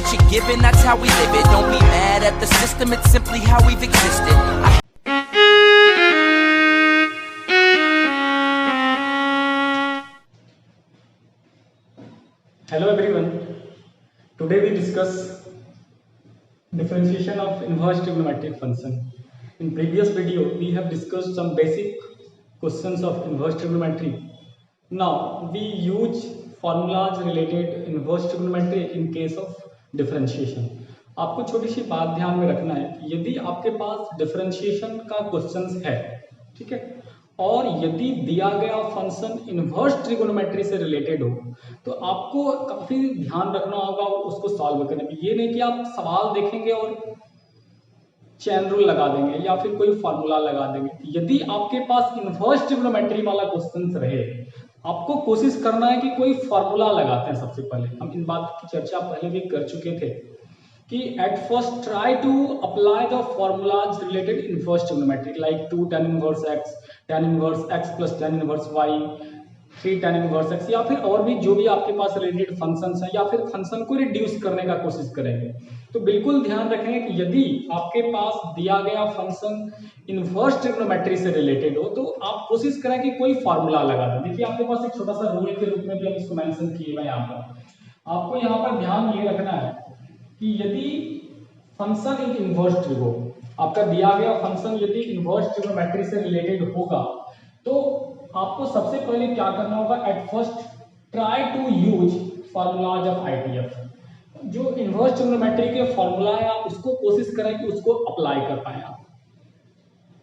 what you're given, that's how we live it. Don't be mad at the system, it's simply how we've existed. Hello everyone. Today we discuss differentiation of inverse trigonometric function. In previous video we have discussed some basic questions of inverse trigonometry. Now we use formulas related inverse trigonometry in case of differentiation. आपको छोटी सी बात ध्यान में रखना है कि यदि आपके पास डिफरेंशिएशन का क्वेश्चन है, ठीक है, और यदि दिया गया फंक्शन इनवर्स ट्रिगोनोमेट्री से रिलेटेड हो तो आपको काफी ध्यान रखना होगा उसको सॉल्व करने में। ये नहीं कि आप सवाल देखेंगे और चेन रूल लगा देंगे या फिर कोई फॉर्मूला लगा देंगे। यदि आपके पास इनवर्स ट्रिगोनोमेट्री वाला क्वेश्चन रहे, आपको कोशिश करना है कि कोई फॉर्मूला लगाते हैं। सबसे पहले हम इन बात की चर्चा पहले भी कर चुके थे कि at first try to apply the formulas related inverse trigonometry like 2 tan inverse x, tan inverse x plus tan inverse y, 3 tan inverse x, या फिर और भी जो भी आपके पास रिलेटेड फंक्शंस हैं, या फिर फंक्शन को रिड्यूस करने का कोशिश करेंगे। तो बिल्कुल ध्यान रखेंगे कि यदि आपके पास दिया गया फंक्शन इनवर्स ट्रिगोनोमेट्री से रिलेटेड हो तो आप कोशिश करें कि कोई फार्मूला लगा दें। देखिए आपके पास एक छोटा सा रूल के रूप में भी हम इसको मेंशन किए हुए यहाँ पर। आपको यहाँ पर ध्यान ये रखना है कि यदि फंक्शन इन इनवर्स ट्रिगो, आपका दिया गया फंक्शन यदि इनवर्स ट्रिगोनोमेट्री से रिलेटेड होगा तो आपको सबसे पहले क्या करना होगा, at first try to use formulas of ITF. जो इनवर्स ट्रिगोनोमेट्री के फॉर्मूला है आप उसको कोशिश करें कि उसको अप्लाई कर पाए, आप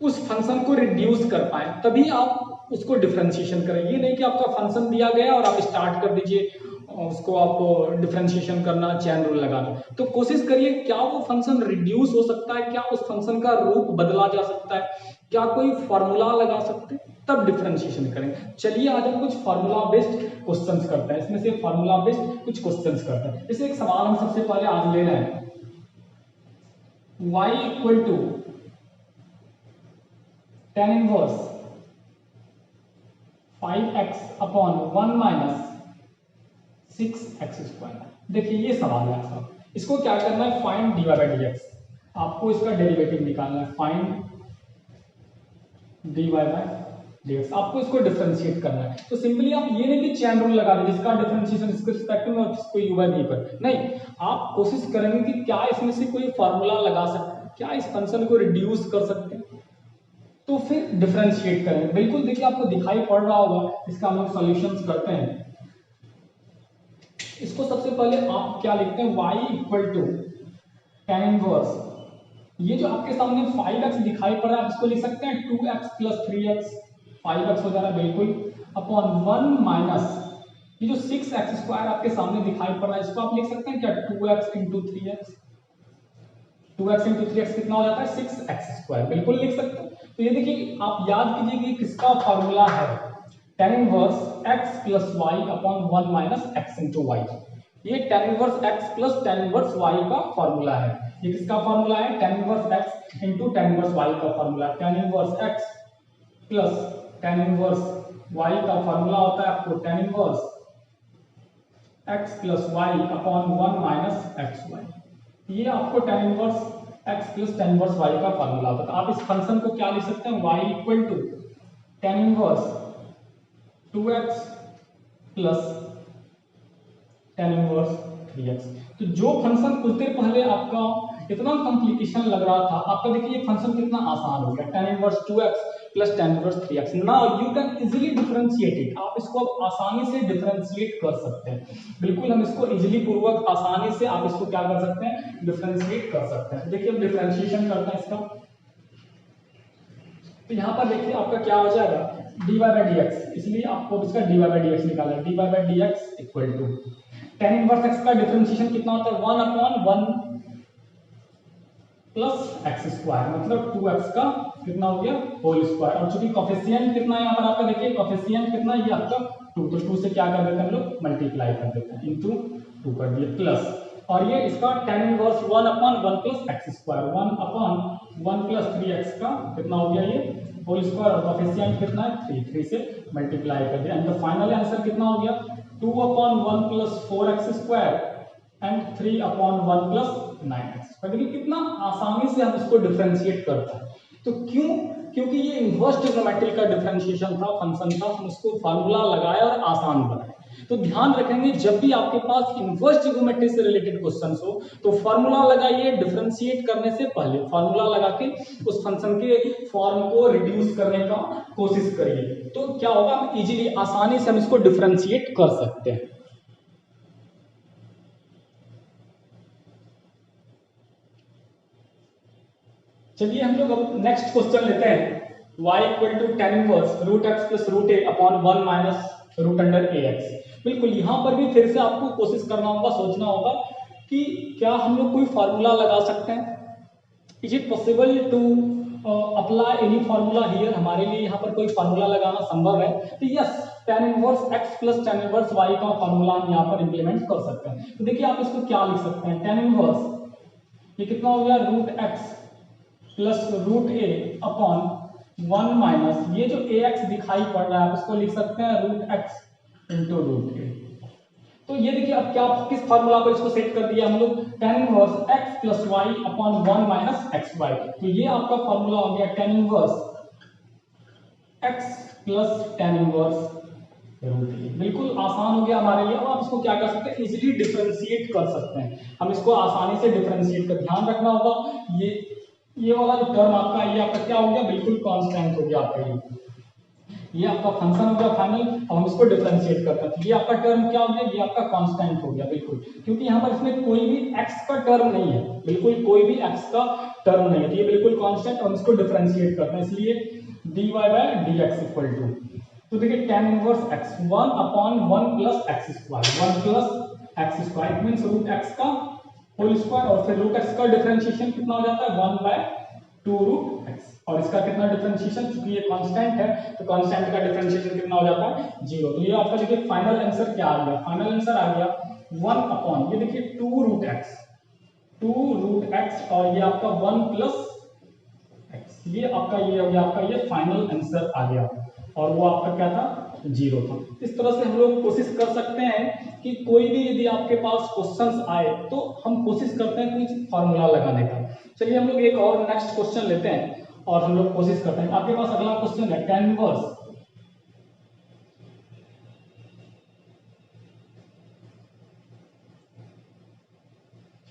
उस फंक्शन को रिड्यूस कर पाए, तभी आप उसको डिफरेंशिएशन करें। ये नहीं कि आपका फंक्शन दिया गया और आप स्टार्ट कर दीजिए उसको आप डिफरेंशिएशन करना, चेन रूल लगाना। तो कोशिश करिए क्या वो फंक्शन रिड्यूस हो सकता है, क्या उस फंक्शन का रूप बदला जा सकता है, क्या कोई फॉर्मूला लगा सकते हैं, तब डिफरेंशिएशन करें। चलिए आज हम कुछ फॉर्मूला बेस्ड क्वेश्चंस करते हैं। इसमें से फॉर्मूला बेस्ड कुछ क्वेश्चंस करते हैं। जैसे एक सवाल हम सबसे पहले आज ले रहे हैं, y equal to tan inverse 5x upon 1 minus 6x square. देखिए ये सवाल है आपका, इसको क्या करना है, फाइंड dy बाई dx। आपको इसका डेरिवेटिव निकालना है, फाइंड dy बाई dx। आपको इसको डिफरेंशिएट करना है। तो सिंपली आप ये नहीं कि चेन रूल लगा दें जिसका डिफरेंशिएशन इसके रिस्पेक्ट में और इसको u बाई v पर, नहीं, आप कोशिश करेंगे कि क्या इसमें से कोई फॉर्मूला लगा सकते हैं, क्या इस फंक्शन को रिड्यूस कर सकते हैं, तो फिर डिफरेंशिएट करेंगे। बिल्कुल देखिए आपको दिखाई पड़ रहा होगा, इसका हम लोग सॉल्यूशंस करते हैं। इसको सबसे पहले आप क्या लिखते हैं, y equal to tan inverse, ये जो आपके सामने 5x दिखाई पड़ रहा है इसको लिख सकते हैं 2x प्लस 3x, 5x हो जा रहा है बिल्कुल, अपॉन 1 माइनस ये जो 6x स्क्वायर आपके सामने दिखाई पड़ रहा है इसको आप लिख सकते हैं क्या, 2x into 3x। 2x into 3x कितना हो जाता है, 6x स्क्वायर, बिल्कुल लिख सकते हैं। तो ये देखिए आप याद कीजिए कि किसका फॉर्मूला है, tan inverse x plus y upon 1 minus x into y। ये tan inverse x plus tan inverse y का फॉर्मूला है। ये किसका फॉर्मूला है, tan inverse x into tan inverse y का formula. tan inverse x plus tan inverse y का formula होता है आपको tan inverse x plus y upon 1 minus xy। ये आपको tan inverse x plus tan inverse y का formula होता है। तो आप इस फंक्शन को क्या लिख सकते हैं, y equal to tan inverse 2x plus tan inverse 3x। तो जो फंक्शन कुछ देर पहले आपका इतना कॉम्प्लिकेशन लग रहा था, आपका देखिए ये फंक्शन कितना आसान हो गया, tan inverse 2x plus tan inverse 3x। Now you can easily differentiate it. आप इसको अब आसानी से डिफरेंशिएट कर सकते हैं। बिल्कुल हम इसको इजीली पूर्वक आसानी से आप इसको क्या कर सकते हैं, डिफरेंशिएट कर सकते हैं। देखिए हम डिफरेंशिएशन करते हैं इसका। तो यहाँ पर देखिए आपका क्या हो जाएगा, dy बाई dx, इसलिए आपको इसका dy बाई dx निकालना है। dy by dx equal to tan inverse x का डिफरेंशिएशन कितना होता है, 1 अपॉन 1 प्लस x स्क्वायर, मतलब 2x का कितना हो गया, होल स्क्वायर। और चूंकि कोफिशिएंट कितना है यहाँ पर आपका, देखिए कोफिशिएंट कितना है, ये आपका 2, तो 2 से क्या कर देते हैं हम लोग, मल्टीप्लाई कर देते हैं, इंटू 2 कर दिए, प्लस, और ये इसका tan inverse 1 upon 1 plus x square, 1 upon 1 plus 3x का कितना हो गया, ये होल स्क्वायर, और कोफिशिएंट कितना है 3, 3 से मल्टीप्लाई कर दिया। एंड द फाइनल आंसर कितना हो गया, 2 upon 1 plus 4x square and 3/1 + 9x। देखिए कितना आसानी से हम इसको डिफरेंशिएट करते हैं। तो क्योंकि ये इन्वर्स ट्रिग्नोमेट्री का डिफरेंशिएशन था, फंक्शन था, हम उसको फार्मूला लगाया और आसान बनाए। तो ध्यान रखेंगे जब भी आपके पास इन्वर्स ट्रिग्नोमेट्री से रिलेटेड क्वेश्चंस हो तो फार्मूला लगाइए, डिफरेंशिएट करने से पहले फार्मूला लगा के उस फंक्शन के फॉर्म को रिड्यूस करने का कोशिश करिए। तो क्या होगा, हम इजीली आसानी से हम इसको डिफरेंशिएट कर सकते हैं। चलिए हम लोग अब नेक्स्ट क्वेश्चन लेते हैं। y = tan inverse √x + √a/1 - √√ax। बिल्कुल यहाँ पर भी फिर से आपको कोशिश करना होगा, सोचना होगा कि क्या हम लोग कोई फार्मूला लगा सकते हैं। Is it possible to apply any formula here. हमारे लिए यहाँ पर कोई फार्मूला लगाना संभव है। तो yes, tan inverse x + tan inverse y का फार्मूला हम यहाँ पर इंप्लीमेंट कर सकते हैं। तो देखिए आप इसको क्या लिख सकते हैं, tan इनवर्स ये कितना हो गया, √x + √a/1 - ये जो ax दिखाई पड़ रहा है आप इसको लिख सकते हैं √x × √a। तो ये देखिए अब क्या किस फार्मूला पर इसको सेट कर दिया हम लोग, tan inverse x + y/1 - xy। तो ये आपका फार्मूला हो गया tan inverse x + tan inverse √a। बिल्कुल आसान हो गया हमारे लिए। अब आप इसको क्या कर सकते हैं, इजीली डिफरेंशिएट कर सकते हैं। हम इसको आसानी से डिफरेंशिएट कर, ध्यान रखना होगा ये वाला जो टर्म आपका, ये आपका क्या हो गया, बिल्कुल कांस्टेंट हो गया आपका। ये आपका फंक्शन हो गया फाइनल। अब हम इसको डिफरेंशिएट करते हैं। तो ये आपका टर्म क्या हो गया, ये आपका कांस्टेंट हो गया बिल्कुल, क्योंकि यहाँ पर इसमें कोई भी x का टर्म नहीं है, बिल्कुल कोई भी x का टर्म नहीं है। तो ये बिल्कुल कांस्टेंट, हम इसको डिफरेंशिएट करते हैं, इसलिए dy/dx = तो देखिए tan inverse x 1/1 + x², 1 + x² means √x का होल स्क्वायर, और फिर √x का डिफरेंशिएशन कितना हो जाता है, 1/2√x। और इसका कितना डिफरेंशिएशन, क्योंकि ये कांस्टेंट है तो कांस्टेंट का डिफरेंशिएशन कितना हो जाता है, 0। तो ये आपका देखिए फाइनल आंसर क्या आ गया, फाइनल आंसर आ गया 1/, ये देखिए 2√x और ये आपका 1 + x। ये आपका ये हो गया, आपका ये फाइनल आंसर आ गया, और वो आपका क्या था, 0 था। इस तरह से हम लोग कोशिश कर सकते हैं कि कोई भी यदि आपके पास क्वेश्चंस आए तो हम कोशिश करते हैं कुछ फार्मूला लगाने का। चलिए हम लोग एक और नेक्स्ट क्वेश्चन लेते हैं और हम लोग कोशिश करते हैं। आपके पास अगला क्वेश्चन है tan इनवर्स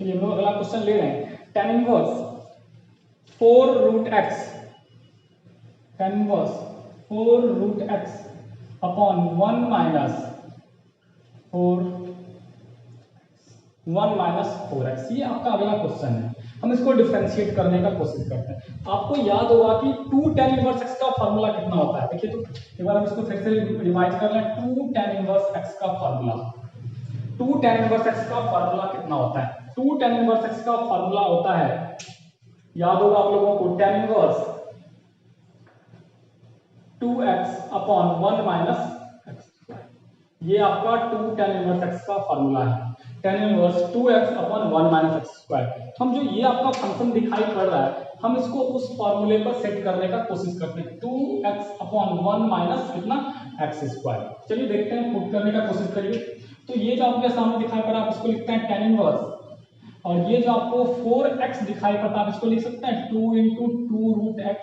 चलिए हम लोग अगला क्वेश्चन ले रहे हैं। tan inverse 4√x, tan inverse 4√x/1 - 4x, ये आपका अगला क्वेश्चन है। हम इसको डिफरेंशिएट करने का कोशिश करते हैं। आपको याद होगा कि 2 tan इनवर्स x का फार्मूला कितना होता है। देखिए तो एक बार हम इसको फिर से रिवाइज कर लें। 2 tan इनवर्स x का फार्मूला, 2 tan इनवर्स x का फार्मूला कितना होता है, 2 tan इनवर्स x का फार्मूला होता है, याद होगा आप लोगों को, tan इनवर्स 2x/1 - x²। ये आपका 2 tan इनवर्स x का फार्मूला है, tan इनवर्स 2x/1 - x²। हम जो ये आपका फंक्शन दिखाई पड़ रहा है, हम इसको उस फार्मूले पर सेट करने का कोशिश करते हैं, 2x/1 - कितना, x²। चलिए देखते हैं, पुट करने का कोशिश करिए। तो ये जो आपके सामने दिखाई पड़ रहा है, आप इसको लिखते हैं tan इनवर्स, और ये जो आपको 4x दिखाई पड़ता है आप इसको लिख सकते हैं 2 × 2√x,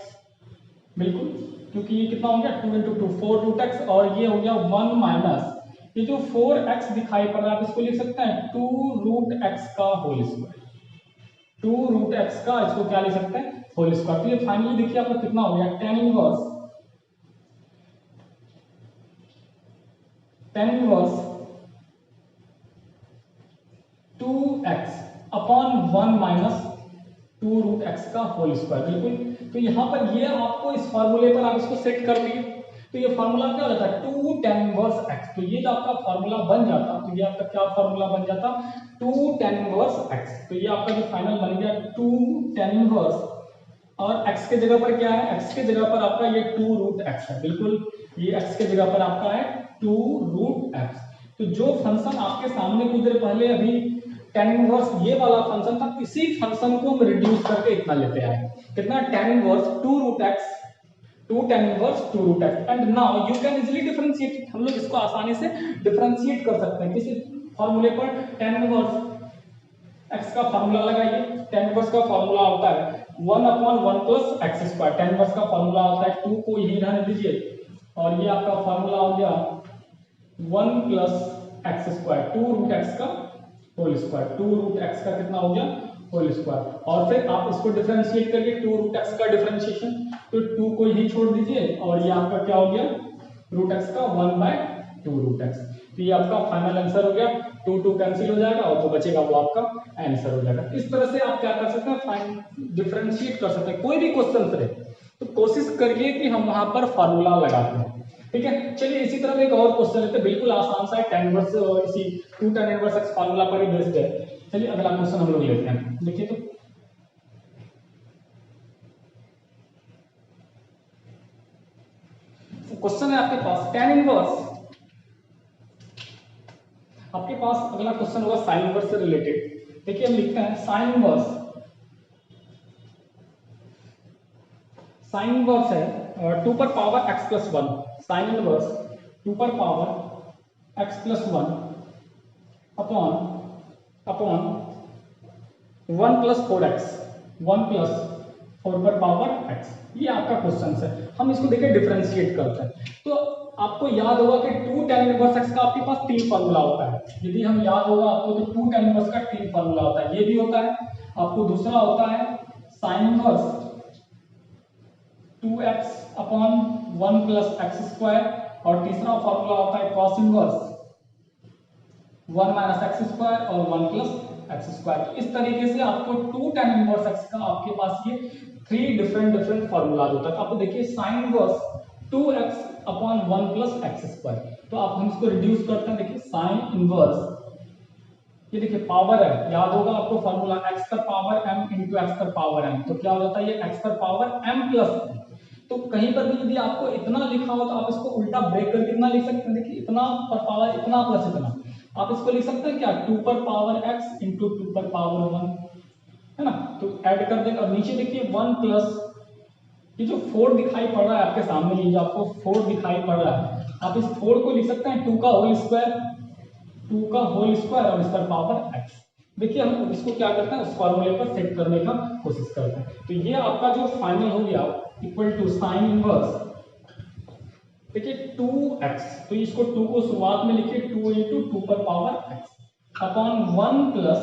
बिल्कुल, क्योंकि ये कितना हो गया, 2 × 2 4√x, और ये हो गया 1 - ये जो 4x दिखाई पड़ रहा है आप इसको लिख सकते हैं 2√x का होल स्क्वायर, 2√x का, इसको क्या लिख सकते हैं, होल स्क्वायर। तो ये फाइनली देखिए आपका कितना हो गया, tan इनवर्स 2x/1 - 2√x का होल स्क्वायर, बिल्कुल। तो यहाँ पर ये आपको इस फार्मूले पर आप इसको सेट कर दिए, तो ये फार्मूला क्या हो जाता है, 2 tan इनवर्स x। तो ये जो आपका फार्मूला बन जाता, तो ये आपका क्या फार्मूला बन जाता, 2 tan इनवर्स x। तो ये आपका जो फाइनल बन गया 2 tan इनवर्स, और x के जगह पर क्या है, x के जगह पर आपका ये 2√x है, बिल्कुल, ये x के जगह पर आपका है 2√x। तो जो फंक्शन आपके सामने कुछ देर पहले अभी tan इनवर्स ये वाला फंक्शन था, इसी फंक्शन को हम रिड्यूस करके इतना लेते आए, कितना, tan inverse 2√x, 2 tan inverse 2√x। And now you can easily differentiate, हम लोग इसको आसानी से डिफरेंशिएट कर सकते हैं किसी फॉर्मूले पर, tan इनवर्स एक्स का फॉर्मूला लगाइए। tan इनवर्स का फॉर्मूला होता है 1/1 plus x square. tan inverse का फॉर्मूला होता है 2 को यही रहने दीजिए और ये आपका फॉर्मूला हो गया 1 plus x square 2 root x का होल स्क्वायर। 2 रूट एक्स का कितना हो गया होल स्क्वायर। और फिर आप इसको डिफरेंशिएट करिए 2 रूट एक्स का डिफरेंशिएशन, तो 2 को यही छोड़ दीजिए और ये आपका क्या हो गया रूट एक्स का 1/2 रूट एक्स। तो ये आपका फाइनल आंसर हो गया। 2 2 कैंसिल हो जाएगा और जो बचेगा वो आपका आंसर हो जाएगा। इस तरह से आप क्या कर सकते हैं फाइंड डिफरेंशिएट कर सकते हैं कोई भी क्वेश्चन रहे, तो कोशिश करिए कि हम वहां पर फार्मूला लगाते हैं। ठीक है, चलिए इसी तरह एक और क्वेश्चन लेते हैं, बिल्कुल आसान सा है, tan इनवर्स इसी 2 tan इनवर्स एक्स फार्मूला पर ही बेस्ड है। चलिए अगला क्वेश्चन हम लोग लेते हैं, देखिए तो क्वेश्चन है आपके पास tan इनवर्स, आपके पास अगला क्वेश्चन होगा साइन इनवर्स से रिलेटेड। देखिए हम लिखते हैं साइन इनवर्स, साइन इनवर्स है 2 पर power x plus 1। Sine inverse 2 पर power x plus 1 upon 1 plus 4x, 1 plus 4 पर पावर x। ये आपका क्वेश्चन है, हम इसको देखिए डिफरेंशिएट करते हैं। तो आपको याद होगा कि 2 tan इनवर्स x का आपके पास 3 फॉर्मूला होता है। यदि हम याद होगा आपको तो 2 tan इनवर्स का 3 फॉर्मूला होता है, ये भी होता है आपको। दूसरा होता है sine inverse 2x upon 1 plus x square और तीसरा फॉर्मूला होता है cos inverse 1 minus x square और 1 प्लस एक्स स्क्वायर। इस तरीके से आपको 2 tan इनवर्स x का आपके पास ये 3 डिफरेंट फॉर्मूलाज होता है। आपको देखिए sine inverse 2x upon 1 plus x square, तो आप हम इसको रिड्यूस करते हैं। देखिए साइन इनवर्स, ये देखिए पावर है, याद होगा आपको फॉर्मूला x पर पावर m इंटू एक्स पर पावर m, तो क्या हो जाता है ये x पर पावर m प्लस। तो कहीं पर भी यदि आपको इतना लिखा हो तो आप इसको उल्टा ब्रेक करके कितना लिख सकते हैं, देखिए इतना पर पावर इतना प्लस इतना, आप इसको लिख सकते हैं क्या 2 पर पावर x इंटू 2 पर पावर 1, है ना। तो ऐड कर देंगे और नीचे देखिए 1 प्लस ये जो 4 दिखाई पड़ रहा है आपके सामने, ये जो आपको 4 दिखाई पड़ रहा है, आप इस 4 को लिख सकते हैं 2 का होल स्क्वायर, 2 का होल स्क्वायर और इस पर पावर x। देखिए हम इसको क्या करते हैं उस फॉर्मूले पर सेट करने का कोशिश करते हैं। तो ये आपका जो फाइनल हो गया इक्वल टू साइन इनवर्स, देखिए 2x, तो इसको 2 को शुरुआत में लिखिए 2 इंटू 2 पर पावर x अपॉन 1 प्लस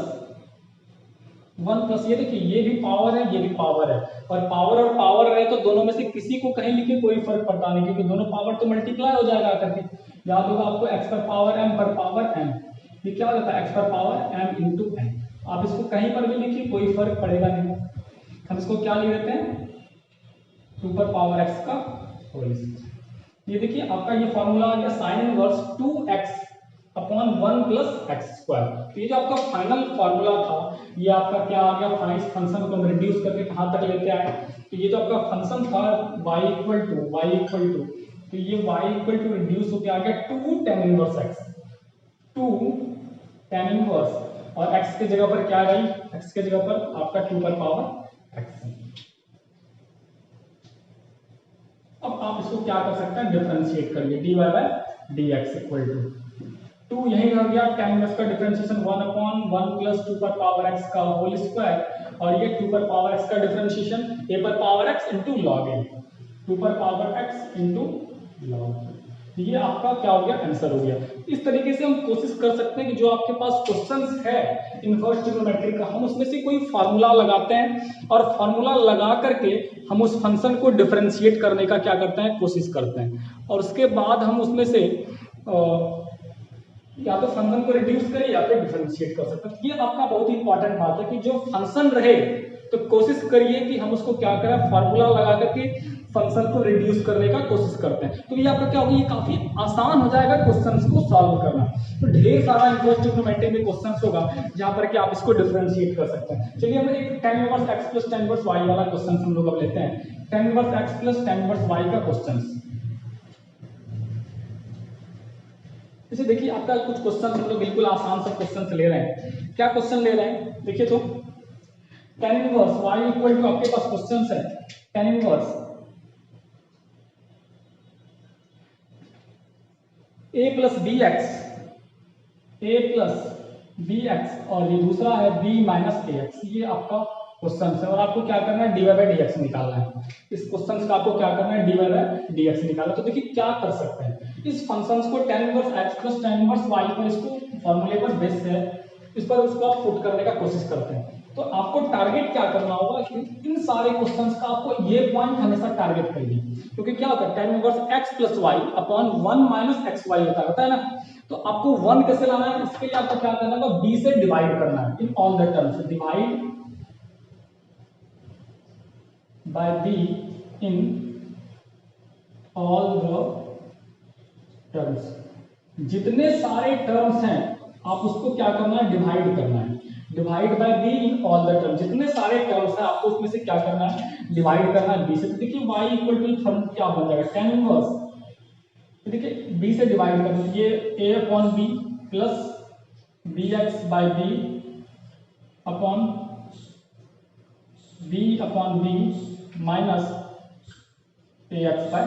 ये देखिए ये भी पावर है ये भी पावर है, और पावर रहे तो दोनों में से किसी को कहीं लिखे कोई फर्क पड़ता नहीं, क्योंकि दोनों पावर तो मल्टीप्लाई हो जाएगा करके। याद होगा आपको x पर पावर m पर पावर m, ये क्या हो जाता है x पर पावर m इंटू n। आप इसको कहीं पर भी लिखिए कोई फर्क पड़ेगा नहीं। हम इसको क्या लिख देते हैं 2 पर पावर x का होल स्क्वायर। ये देखिए आपका ये फॉर्मूला आ गया sine inverse 2x upon 1 plus x square. तो ये जो आपका फाइनल फॉर्मूला था ये आपका क्या आ गया, इस फंक्शन को हम रिड्यूस करके कहां तक लेते आए, तो ये जो आपका फंक्शन था y इक्वल टू, तो ये y इक्वल टू रिड्यूस होकर आ गया 2 tan inverse x, 2 tan inverse और x के जगह पर क्या आ गई, x के जगह पर आपका 2 पर पावर x। अब आप इसको क्या कर सकते हैं डिफरेंशिएट करिए, dy by dx equal to 2 यही रह गया tan इनवर्स का डिफरेंशिएशन 1 अपॉन 1 प्लस 2 पर पावर x का होल स्क्वायर और ये 2 पर पावर x का डिफरेंशिएशन a पर power x into log a, 2 पर पावर x इनटू log। ये आपका क्या हो गया आंसर हो गया। इस तरीके से हम कोशिश कर सकते हैं कि जो आपके पास क्वेश्चंस है इनवर्स ट्रिग्नोमेट्री का, हम उसमें से कोई फार्मूला लगाते हैं और फार्मूला लगा करके हम उस फंक्शन को डिफरेंशिएट करने का क्या करते हैं कोशिश करते हैं, और उसके बाद हम उसमें से या तो फंक्शन को रिड्यूस करें या फिर डिफरेंशिएट कर सकते हैं। ये आपका बहुत ही इंपॉर्टेंट बात है कि जो फंक्शन रहे तो कोशिश करिए कि हम उसको क्या करें फार्मूला लगा करके फंक्शन को रिड्यूस करने का कोशिश करते हैं। तो ये आपका क्या होगा, ये काफी आसान हो जाएगा क्वेश्चंस को सॉल्व करना। तो ढेर सारा इनवर्स ट्रिग्नोमेट्री में क्वेश्चंस होगा जहां पर कि आप इसको डिफरेंशिएट कर सकते हैं। चलिए हम एक tan inverse x plus tan inverse y वाला क्वेश्चन हम लोग अब लेते हैं। tan inverse x plus tan inverse y का क्वेश्चन, जैसे देखिए आपका कुछ क्वेश्चन हम लोग बिल्कुल आसान सा क्वेश्चन ले रहे हैं। क्या क्वेश्चन ले रहे हैं देखिए, तो tan inverse y equal to आपके पास क्वेश्चन है tan inverse a plus b x, a plus b x और ये दूसरा है बी माइनस ए एक्स। ये आपका क्वेश्चन है और आपको क्या करना है, d y by d x निकालना है। इस क्वेश्चन का आपको क्या करना है, d y by d x निकालना है। तो देखिए क्या कर सकते हैं, इस फंक्शन को tan inverse x plus tan inverse y पर इसको फॉर्मूले पर बेस है, इस पर उसको आप पुट करने का कोशिश करते हैं। तो आपको टारगेट क्या करना होगा कि इन सारे क्वेश्चंस का आपको ये पॉइंट हमेशा टारगेट करिए, क्योंकि क्या होता है tan inverse x plus y upon 1 minus x y होता है ना। तो आपको 1 कैसे लाना है, इसके लिए आपको क्या करना होगा, b से डिवाइड करना है in all the terms, divide by b in all the terms। जितने सारे टर्म्स हैं आप उसको क्या करना है, डिवाइड करना है। Divide by b in all the terms, जितने सारे टर्म्स हैं आपको उसमें से क्या करना है, डिवाइड करना है b से। तो देखिए y इक्वल टू फॉर्म क्या बन जाएगा, tan इनवर्स, देखिए b से डिवाइड कर दीजिए a upon b plus bx by b upon b upon b minus a x by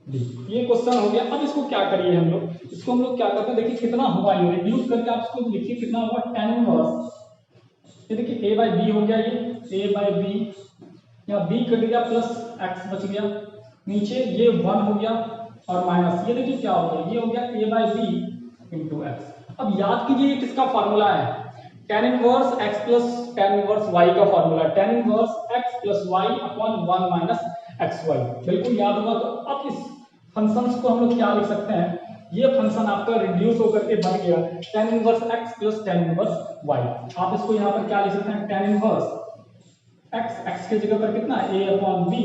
d. ये क्वेश्चन हो गया। अब इसको क्या करिए हम लोग, इसको हम लोग क्या करते हैं, देखिए कितना हुआ, ये रिड्यूस करके आप इसको लिखिए कितना हुआ, tan इनवर्स, ये देखिए a बाय b हो गया, ये a बाय b, यहाँ b कट गया प्लस x बच गया, नीचे ये 1 हो गया और माइनस, ये देखिए क्या हो गया, ये हो गया a by b into x. अब याद कीजिए ये किसका फॉर्मूला है, tan inverse x plus tan inverse y का formula, tan inverse x plus y upon 1 minus x y, बिल्कुल याद होगा। तो अब इस फंक्शंस को हम लोग क्या लिख सकते हैं, ये फंक्शन आपका रिड्यूस होकर के बन गया tan inverse x plus tan inverse y। आप इसको यहाँ पर क्या लिख सकते हैं, tan इनवर्स x के जगह पर कितना a अपॉन b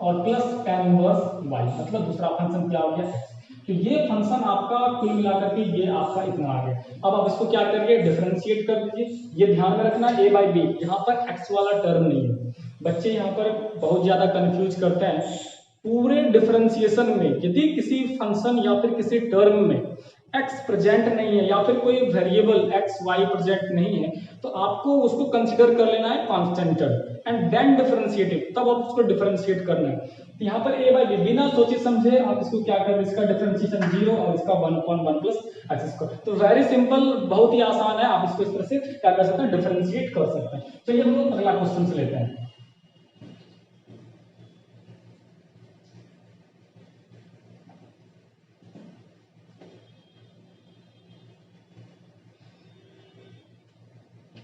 और प्लस tan इनवर्स y, मतलब दूसरा फंक्शन क्या हो गया x। तो ये फंक्शन आपका कुल मिलाकर के ये आपका इतना आ गया। अब आप इसको क्या करिए, डिफरेंशिएट कर दीजिए। ये ध्यान में रखना a बाई b, यहाँ पर x वाला टर्म नहीं है। बच्चे यहाँ पर बहुत ज्यादा कंफ्यूज करते हैं। पूरे डिफरेंशिएशन में यदि किसी फंक्शन या फिर किसी टर्म में x प्रेजेंट नहीं है या फिर कोई वेरिएबल x y प्रेजेंट नहीं है, तो आपको उसको कंसीडर कर लेना है constant term and then differentiate it, तब आप उसको डिफरेंशिएट करना है। तो यहाँ पर a बाई बी बिना सोचे समझे आप इसको क्या करें, इसका डिफरेंशिएशन 0 और इसका 1/1 प्लस एक्स स्क्वायर। तो वेरी सिंपल, बहुत ही आसान है, आप इसको इस तरह से क्या कर सकते हैं, डिफरेंशिएट कर सकते हैं। चलिए हम लोग अगला क्वेश्चन से लेते हैं।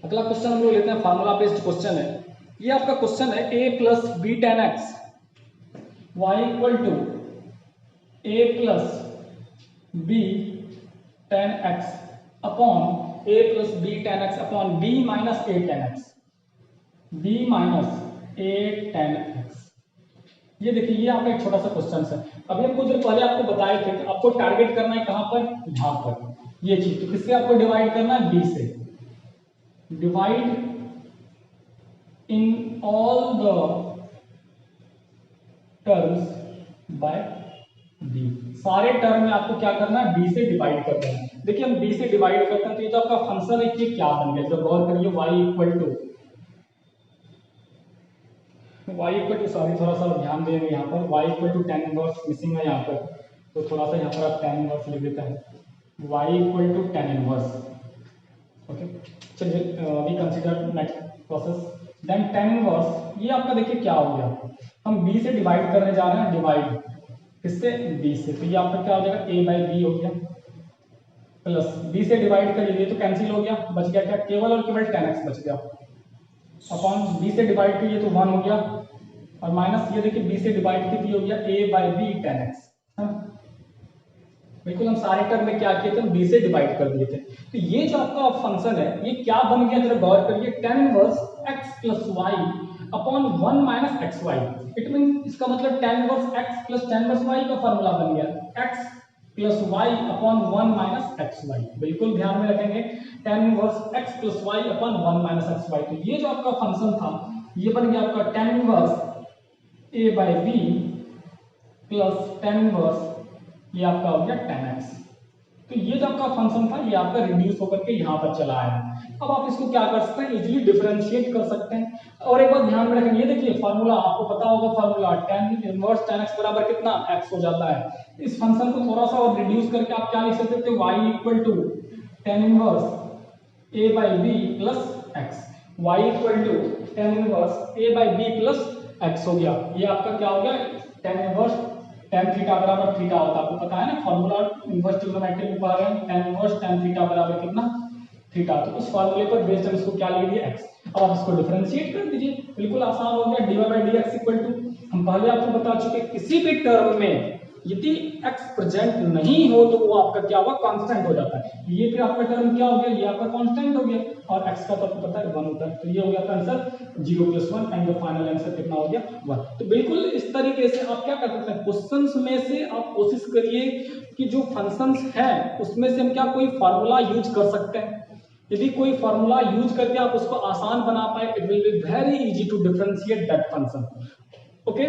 अगला क्वेश्चन हम लोग लेते हैं, फार्मूला बेस्ड क्वेश्चन है। ये आपका क्वेश्चन है a plus b tan x y equal to a plus b tan x upon a plus b tan x upon b minus a tan x, b minus a tan x. ये देखिए ये आपका एक छोटा सा question है। अभी हम कुछ देर पहले आपको बताए थे कि आपको टारगेट करना है कहां पर, यहां पर, ये चीज। तो किससे आपको डिवाइड करना है, b से। Divide in all the terms by b। सारे टर्म में आपको क्या करना है, b से डिवाइड करना है। देखिए हम b से डिवाइड करते हैं तो ये जो आपका फंक्शन है ये क्या बन गया, जब गौर करिए y इक्वल टू सॉरी थोड़ा सा ध्यान देंगे यहाँ पर, y equal to tan inverse missing है यहाँ पर, तो थोड़ा सा यहाँ पर आप tan इनवर्स लिख देते हैं, y equal to tan inverse. Okay, चलिए we consider next process. Then tan inverse, ये आपका देखिए क्या हो गया, हम b से डिवाइड करने जा रहे हैं, डिवाइड किससे, b से। तो ये आपका क्या हो जाएगा, a बाई बी हो गया प्लस b से डिवाइड करिए तो कैंसिल हो गया, बच गया क्या, केवल और केवल tan x बच गया अपॉन b से डिवाइड करिए तो 1 हो गया और माइनस ये देखिए b से डिवाइड की हो गया a by b tan x। बिल्कुल हम सारे टर्म में क्या किए थे, b से डिवाइड कर दिए थे। तो ये जो आपका फंक्शन है ये क्या बन गया, जरा गौर करिए, tan inverse x plus y upon 1 minus x y. It mean इसका मतलब tan inverse x plus tan inverse y का फॉर्मूला बन गया x plus y upon 1 minus x y. बिल्कुल ध्यान में रखेंगे, tan inverse x plus y upon 1 minus x y. तो ये जो आपका फंक्शन था ये बन गया आपका tan inverse a by b plus tan inverse ये आपका हो गया tan x। तो ये जो आपका फंक्शन था ये आपका रिड्यूस होकर के यहाँ पर चला आया। अब आप इसको क्या कर सकते हैं, इजीली डिफरेंशिएट कर सकते हैं। और एक बात ध्यान में रखें, ये देखिए फार्मूला आपको पता होगा, formula tan inverse tan x बराबर कितना x हो जाता है। इस फंक्शन को थोड़ा सा और रिड्यूस करके आप क्या लिख सकते थे, y equal to tan inverse a by b plus x, y equal to tan inverse a by b plus x हो गया। ये आपका क्या हो गया, tan इनवर्स tan थीटा बराबर थीटा होता है, आपको पता है ना फॉर्मूला इनवर्स ट्रिग्नोमेट्री में पढ़ रहे हैं, tan इनवर्स tan थीटा बराबर कितना थीटा। तो उस फॉर्मूले पर बेस्ड हम इसको क्या ले लिए x। अब आप इसको डिफरेंशिएट कर दीजिए, बिल्कुल आसान हो गया। dy by dx equal to, हम पहले आपको बता चुके किसी भी टर्म में यदि x प्रेजेंट नहीं हो तो वो आपका क्या होगा, कांस्टेंट हो जाता है। ये फिर आपका टर्म क्या हो गया, ये आपका कांस्टेंट हो गया और x का तो आपको पता है 1 होता है। तो ये हो गया answer 0 + 1 and the final answer कितना हो गया 1। तो बिल्कुल इस तरीके से आप क्या कर सकते हैं, क्वेश्चंस में से आप कोशिश करिए कि जो फंक्शंस है उसमें से हम क्या कोई फार्मूला यूज कर सकते हैं। यदि कोई फार्मूला यूज करके आप उसको आसान बना पाए, it will be very easy to differentiate that function. Okay,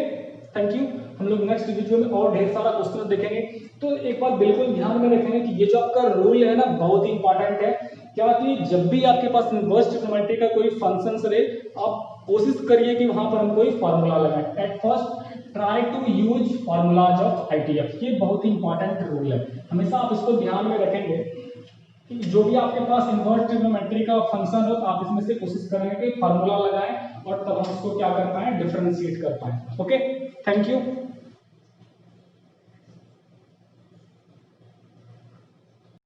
thank you. हम लोग नेक्स्ट वीडियो में और ढेर सारा क्वेश्चन देखेंगे। तो एक बात बिल्कुल ध्यान में रखेंगे कि ये जो आपका रूल है ना बहुत ही इंपॉर्टेंट है। क्या कि जब भी आपके पास इनवर्स ट्रिग्नोमेट्री का कोई फंक्शन रहे, आप कोशिश करिए कि वहां पर हम कोई फार्मूला लगाएं। At first try to use formulas of ITF, ये बहुत ही इंपॉर्टेंट रूल है, हमेशा आप इसको ध्यान में रखेंगे कि जो भी आपके पास इनवर्स ट्रिग्नोमेट्री का फंक्शन हो तो आप इसमें से कोशिश करेंगे कि फार्मूला लगाएं और तब हम इसको क्या कर पाए, डिफरेंशिएट कर पाए। Okay, thank you.